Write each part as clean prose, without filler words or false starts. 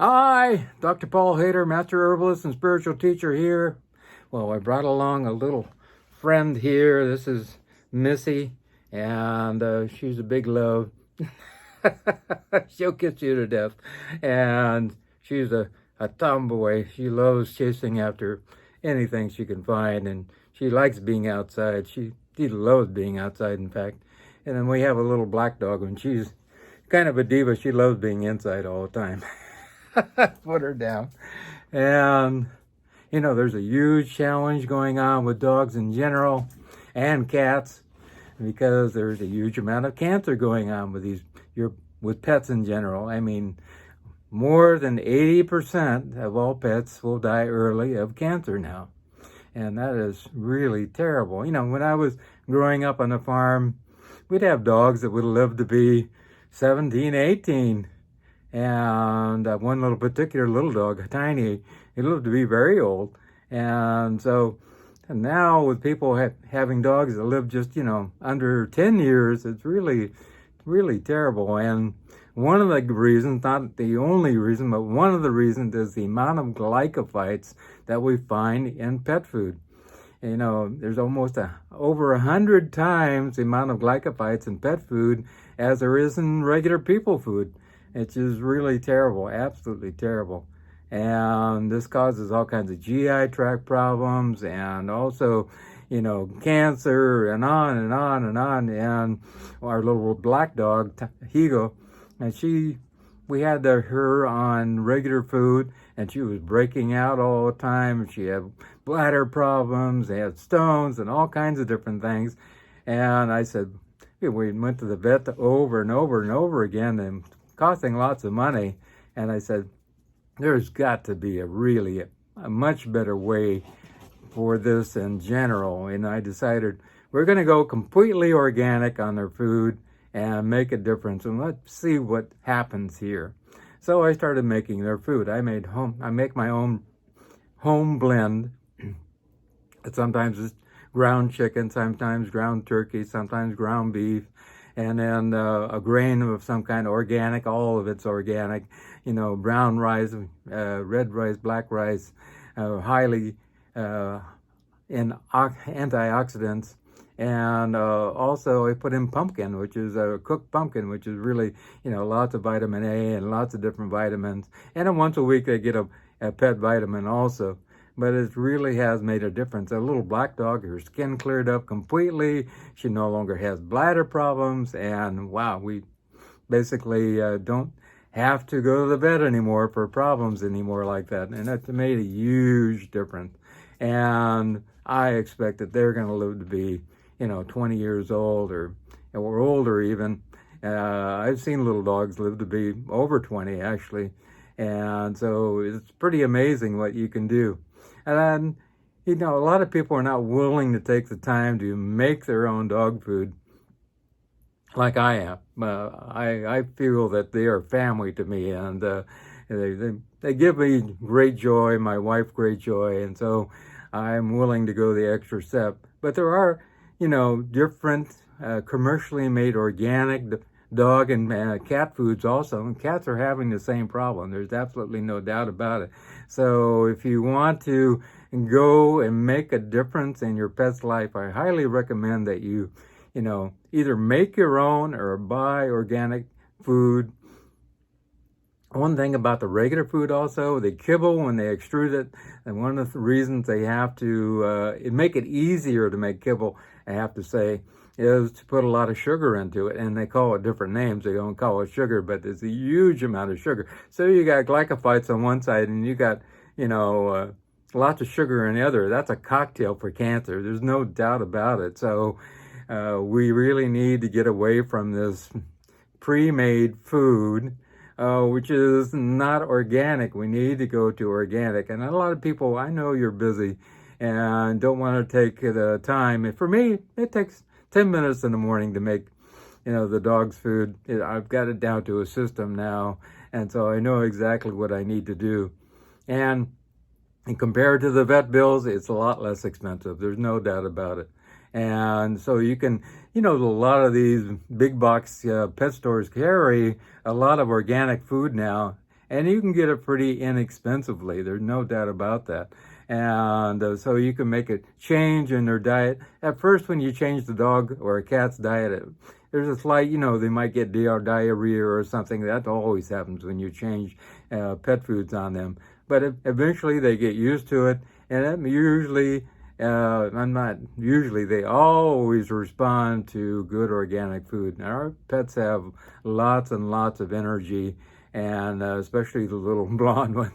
Hi, Dr. Paul Haider, Master Herbalist and Spiritual Teacher here. Well, I brought along a little friend here. This is Missy, and she's a big love. She'll kiss you to death. And she's a tomboy. She loves chasing after anything she can find, and she likes being outside. She loves being outside, in fact. And then we have a little black dog, and she's kind of a diva. She loves being inside all the time. Put her down. And, there's a huge challenge going on with dogs in general and cats because there's a huge amount of cancer going on with pets in general. I mean, more than 80% of all pets will die early of cancer now. And that is really terrible. When I was growing up on the farm, we'd have dogs that would live to be 17, 18. And one particular little dog, tiny, he lived to be very old. And so now with people having dogs that live just, under 10 years, it's really, really terrible. And one of the reasons, not the only reason, but one of the reasons is the amount of glycophytes that we find in pet food. There's almost over 100 times the amount of glycophytes in pet food as there is in regular people food. It's just really terrible, absolutely terrible. And this causes all kinds of GI tract problems and also, cancer and on and on and on. And our little black dog, Higo, and we had her on regular food and she was breaking out all the time. She had bladder problems, they had stones and all kinds of different things. And I said, we went to the vet over and over and over again and costing lots of money, and I said, there's got to be a much better way for this in general. And I decided we're going to go completely organic on their food and make a difference, and let's see what happens here. So I started making their food. I make my own home blend. Sometimes it's ground chicken, sometimes ground turkey, sometimes ground beef, and then a grain of some kind, organic. All of it's organic, brown rice, red rice, black rice, highly in antioxidants. And also I put in pumpkin, which is a cooked pumpkin, which is really, lots of vitamin A and lots of different vitamins. And then once a week they get a pet vitamin also. But it really has made a difference. A little black dog, her skin cleared up completely. She no longer has bladder problems. And wow, we basically don't have to go to the vet anymore for problems anymore like that. And that's made a huge difference. And I expect that they're going to live to be, 20 years old or older even. I've seen little dogs live to be over 20 actually. And so it's pretty amazing what you can do. And then, a lot of people are not willing to take the time to make their own dog food like I am. I feel that they are family to me, and they give me great joy, my wife great joy, and so I'm willing to go the extra step. But there are, different commercially made organic dog and cat foods also, and cats are having the same problem. There's absolutely no doubt about it. So if you want to go and make a difference in your pet's life, I highly recommend that you, either make your own or buy organic food. One thing about the regular food also, they kibble when they extrude it, and one of the reasons they have to make it easier to make kibble, I have to say, is to put a lot of sugar into it, and they call it different names. They don't call it sugar, but there's a huge amount of sugar. So you got glycophytes on one side, and you got, lots of sugar on the other. That's a cocktail for cancer. There's no doubt about it. So we really need to get away from this pre-made food, which is not organic. We need to go to organic. And a lot of people, I know you're busy and don't want to take the time. And for me, it takes 10 minutes in the morning to make, the dog's food. I've got it down to a system now, and so I know exactly what I need to do. And compared to the vet bills, it's a lot less expensive. There's no doubt about it. And so you can, a lot of these big box pet stores carry a lot of organic food now, And you can get it pretty inexpensively. There's no doubt about that. And so you can make a change in their diet. At first, when you change the dog or a cat's diet, there's a slight, they might get diarrhea or something. That always happens when you change pet foods on them. But eventually they get used to it. And usually, they always respond to good organic food. Now, our pets have lots and lots of energy, and especially the little blonde one.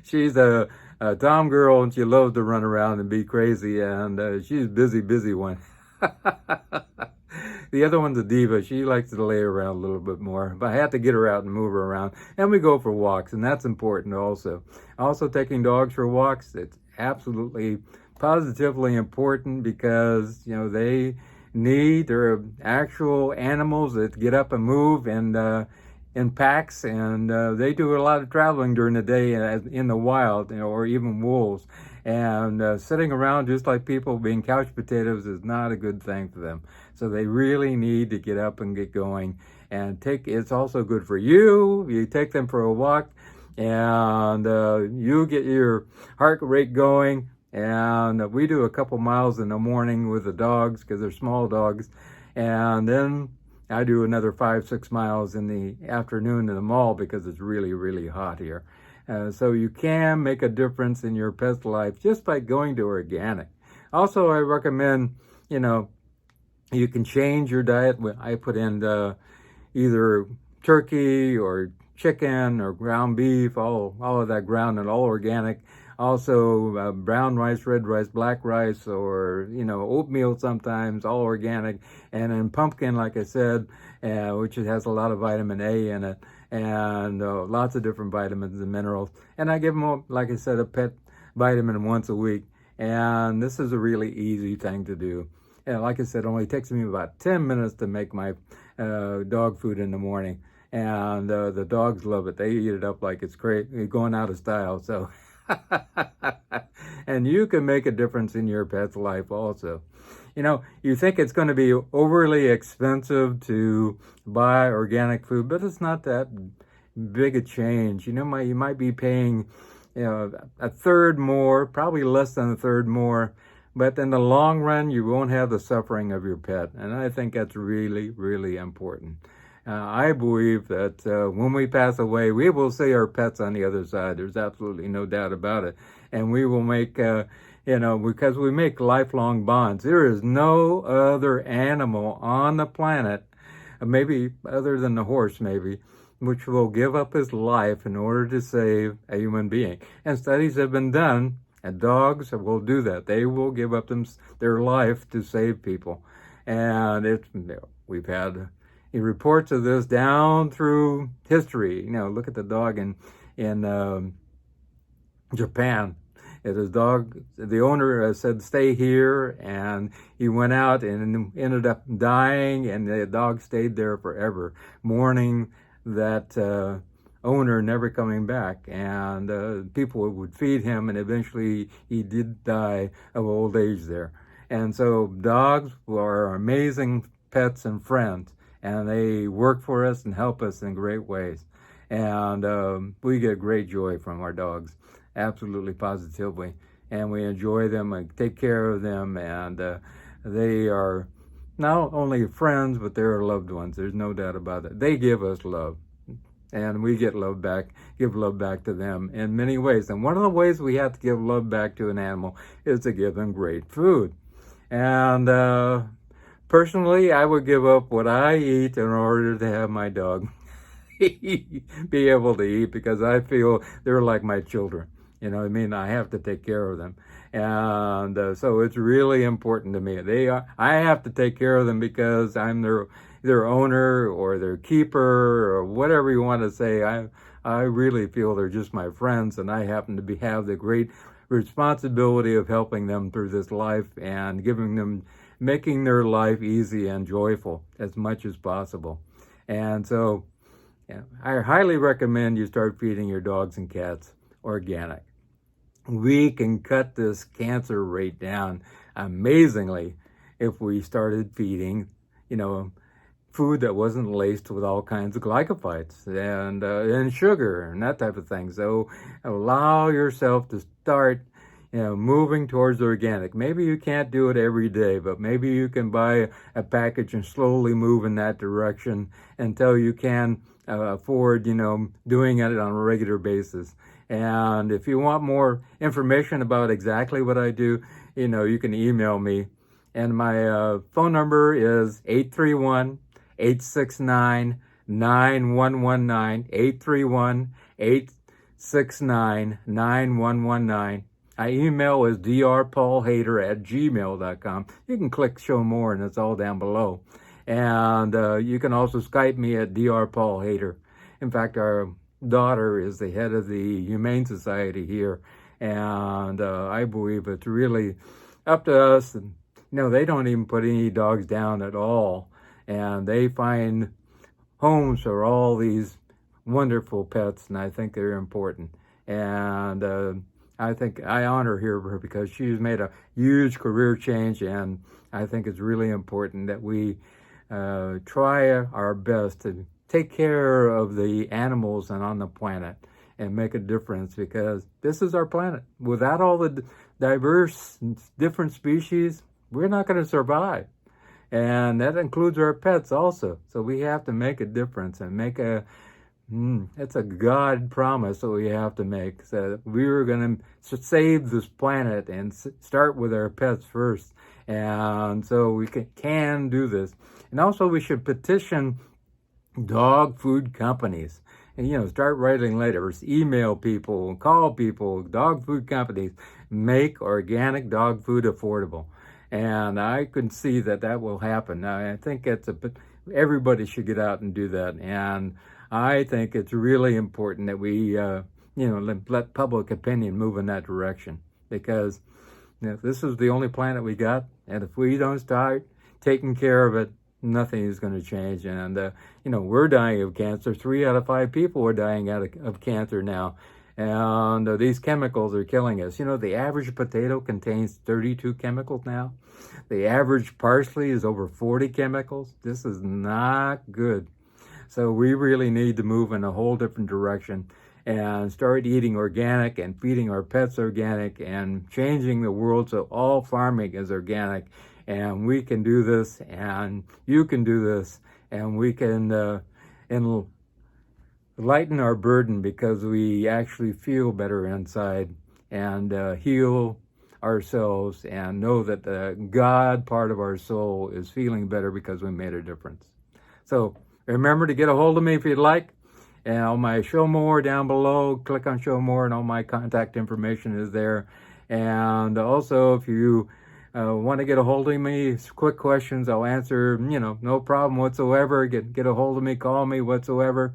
She's a tom girl, and she loves to run around and be crazy, and she's a busy one. The other one's a diva. She likes to lay around a little bit more, but I have to get her out and move her around, and we go for walks, and that's important also. Also, taking dogs for walks, it's absolutely positively important, because they're actual animals that get up and move, and in packs, and they do a lot of traveling during the day in the wild, or even wolves. And sitting around just like people being couch potatoes is not a good thing for them. So they really need to get up and get going. And it's also good for you. You take them for a walk, and you get your heart rate going. And we do a couple miles in the morning with the dogs, because they're small dogs. And then I do another 5-6 miles in the afternoon in the mall, because it's really, really hot here. So you can make a difference in your pet's life just by going to organic. Also, I recommend, you can change your diet. I put in either turkey or chicken or ground beef, all of that ground and all organic. Also, brown rice, red rice, black rice, or, oatmeal sometimes, all organic. And then pumpkin, like I said, which has a lot of vitamin A in it, and lots of different vitamins and minerals. And I give them, like I said, a pet vitamin once a week. And this is a really easy thing to do. And like I said, it only takes me about 10 minutes to make my dog food in the morning. And the dogs love it. They eat it up like it's going out of style. So, and you can make a difference in your pet's life also. You think it's going to be overly expensive to buy organic food, but it's not that big a change. You might be paying, a third more, probably less than a third more, but in the long run, you won't have the suffering of your pet. And I think that's really, really important. I believe that when we pass away, we will see our pets on the other side. There's absolutely no doubt about it. And we will make, because we make lifelong bonds. There is no other animal on the planet, maybe other than the horse maybe, which will give up his life in order to save a human being. And studies have been done, and dogs will do that. They will give up their life to save people. And we've had reports of this down through history. Look at the dog in Japan. His dog, the owner said, "Stay here," and he went out and ended up dying, and the dog stayed there forever, mourning that owner never coming back. And people would feed him, and eventually he did die of old age there. And so dogs are amazing pets and friends, and they work for us and help us in great ways. And we get great joy from our dogs, absolutely positively. And we enjoy them and take care of them, and they are not only friends, but they're loved ones. There's no doubt about it. They give us love, and we give love back to them in many ways. And one of the ways we have to give love back to an animal is to give them great food. And personally, I would give up what I eat in order to have my dog be able to eat, because I feel they're like my children. I have to take care of them. And so it's really important to me. I have to take care of them because I'm their owner or their keeper or whatever you want to say. I really feel they're just my friends, and I happen to have the great responsibility of helping them through this life and making their life easy and joyful as much as possible. And so I highly recommend you start feeding your dogs and cats organic. We can cut this cancer rate down amazingly if we started feeding, food that wasn't laced with all kinds of glycophytes and sugar and that type of thing. So allow yourself to start, moving towards organic. Maybe you can't do it every day, but maybe you can buy a package and slowly move in that direction until you can afford, doing it on a regular basis. And if you want more information about exactly what I do, you can email me. And my phone number is 831-869-9119, 831-869-9119. My email is drpaulhaider@gmail.com. You can click show more and it's all down below. And you can also Skype me at drpaulhaider. In fact, our daughter is the head of the Humane Society here. And I believe it's really up to us. And, they don't even put any dogs down at all. And they find homes for all these wonderful pets, and I think they're important. And I think I honor her because she's made a huge career change, and I think it's really important that we try our best to take care of the animals and on the planet and make a difference, because this is our planet. Without all the diverse, different species, we're not going to survive. And that includes our pets also. So we have to make a difference and it's a God promise that we have to make. So we're going to save this planet and start with our pets first. And so we can do this. And also we should petition dog food companies. And, start writing letters, email people, call people, dog food companies, make organic dog food affordable. And I can see that will happen. I think everybody should get out and do that. And I think it's really important that we, let public opinion move in that direction, because this is the only planet we got. And if we don't start taking care of it, nothing is going to change. And, we're dying of cancer. 3 out of 5 people are dying of cancer now. And these chemicals are killing us. The average potato contains 32 chemicals now. The average parsley is over 40 chemicals. This is not good. So we really need to move in a whole different direction and start eating organic and feeding our pets organic and changing the world so all farming is organic. And we can do this, and you can do this, and we can lighten our burden, because we actually feel better inside and heal ourselves and know that the God part of our soul is feeling better because we made a difference. So remember to get a hold of me if you'd like. And on my show more down below, click on show more and all my contact information is there. And also if you want to get a hold of me, quick questions, I'll answer, no problem whatsoever. Get a hold of me, call me whatsoever.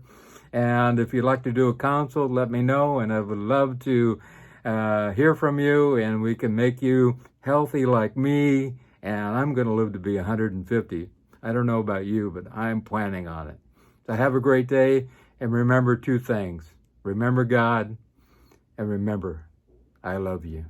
And if you'd like to do a consult, let me know, and I would love to hear from you, and we can make you healthy like me, and I'm going to live to be 150. I don't know about you, but I'm planning on it. So have a great day, and remember 2 things. Remember God, and remember, I love you.